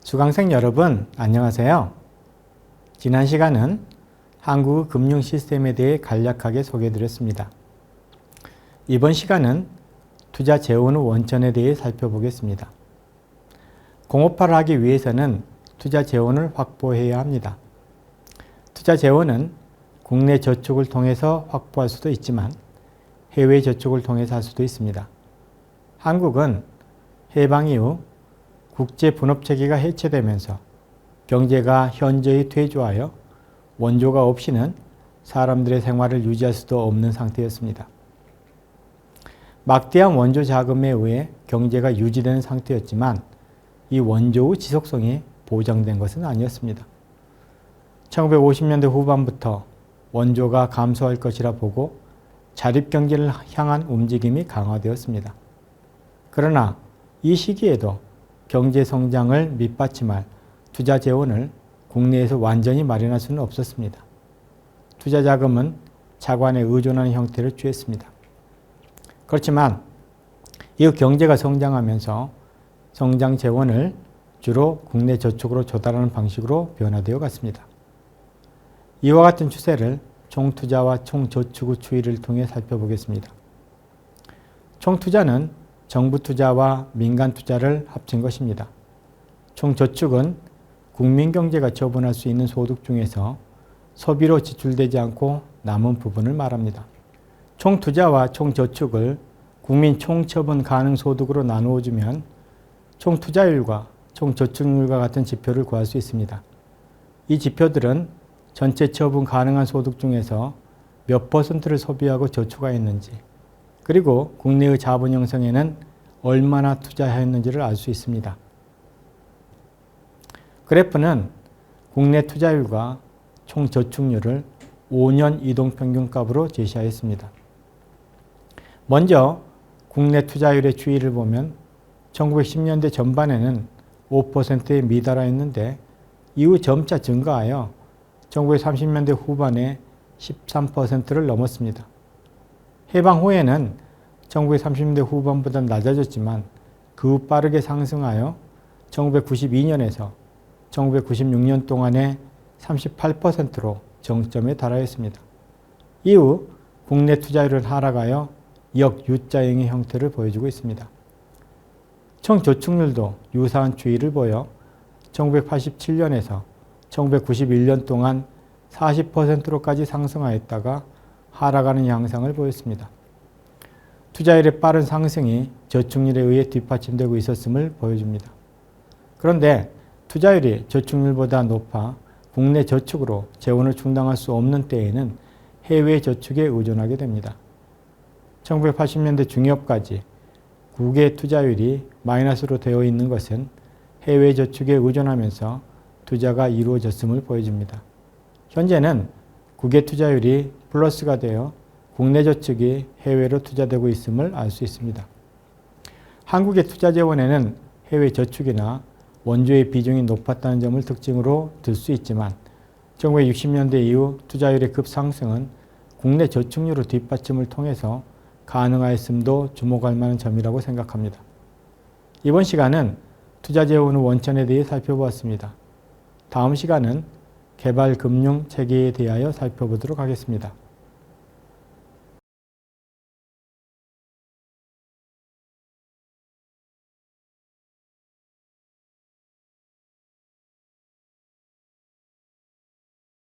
수강생 여러분, 안녕하세요. 지난 시간은 한국의 금융 시스템에 대해 간략하게 소개해드렸습니다. 이번 시간은 투자 재원의 원천에 대해 살펴보겠습니다. 공업화를 하기 위해서는 투자 재원을 확보해야 합니다. 투자 재원은 국내 저축을 통해서 확보할 수도 있지만 해외 저축을 통해서 할 수도 있습니다. 한국은 해방 이후 국제 분업체계가 해체되면서 경제가 현저히 퇴조하여 원조가 없이는 사람들의 생활을 유지할 수도 없는 상태였습니다. 막대한 원조 자금에 의해 경제가 유지되는 상태였지만 이 원조의 지속성이 보장된 것은 아니었습니다. 1950년대 후반부터 원조가 감소할 것이라 보고 자립경제를 향한 움직임이 강화되었습니다. 그러나 이 시기에도 경제 성장을 밑받침할 투자 재원을 국내에서 완전히 마련할 수는 없었습니다. 투자 자금은 차관에 의존하는 형태를 취했습니다. 그렇지만 이후 경제가 성장하면서 성장 재원을 주로 국내 저축으로 조달하는 방식으로 변화되어 갔습니다. 이와 같은 추세를 총투자와 총저축의 추이를 통해 살펴보겠습니다. 총투자는 정부 투자와 민간 투자를 합친 것입니다. 총저축은 국민경제가 처분할 수 있는 소득 중에서 소비로 지출되지 않고 남은 부분을 말합니다. 총투자와 총저축을 국민 총처분 가능 소득으로 나누어 주면 총투자율과 총저축률과 같은 지표를 구할 수 있습니다. 이 지표들은 전체 처분 가능한 소득 중에서 몇 %를 소비하고 저축하였는지, 그리고 국내의 자본 형성에는 얼마나 투자하였는지를 알 수 있습니다. 그래프는 국내 투자율과 총저축률을 5년 이동평균값으로 제시하였습니다. 먼저 국내 투자율의 추이를 보면 1910년대 전반에는 5%에 미달하였는데 이후 점차 증가하여 1930년대 후반에 13%를 넘었습니다. 해방 후에는 1930년대 후반보다 낮아졌지만 그 후 빠르게 상승하여 1992년에서 1996년 동안에 38%로 정점에 달하였습니다. 이후 국내 투자율은 하락하여 역U자형의 형태를 보여주고 있습니다. 총저축률도 유사한 추이를 보여 1987년에서 1991년 동안 40%로까지 상승하였다가 하락하는 양상을 보였습니다. 투자율의 빠른 상승이 저축률에 의해 뒷받침되고 있었음을 보여줍니다. 그런데 투자율이 저축률보다 높아 국내 저축으로 재원을 충당할 수 없는 때에는 해외 저축에 의존하게 됩니다. 1980년대 중엽까지 국외 투자율이 마이너스로 되어 있는 것은 해외 저축에 의존하면서 투자가 이루어졌음을 보여줍니다. 현재는 국외 투자율이 플러스가 되어 국내 저축이 해외로 투자되고 있음을 알 수 있습니다. 한국의 투자 재원에는 해외 저축이나 원조의 비중이 높았다는 점을 특징으로 들 수 있지만 1960년대 이후 투자율의 급상승은 국내 저축률의 뒷받침을 통해서 가능하였음도 주목할 만한 점이라고 생각합니다. 이번 시간은 투자 재원의 원천에 대해 살펴보았습니다. 다음 시간은 개발 금융 체계에 대하여 살펴보도록 하겠습니다.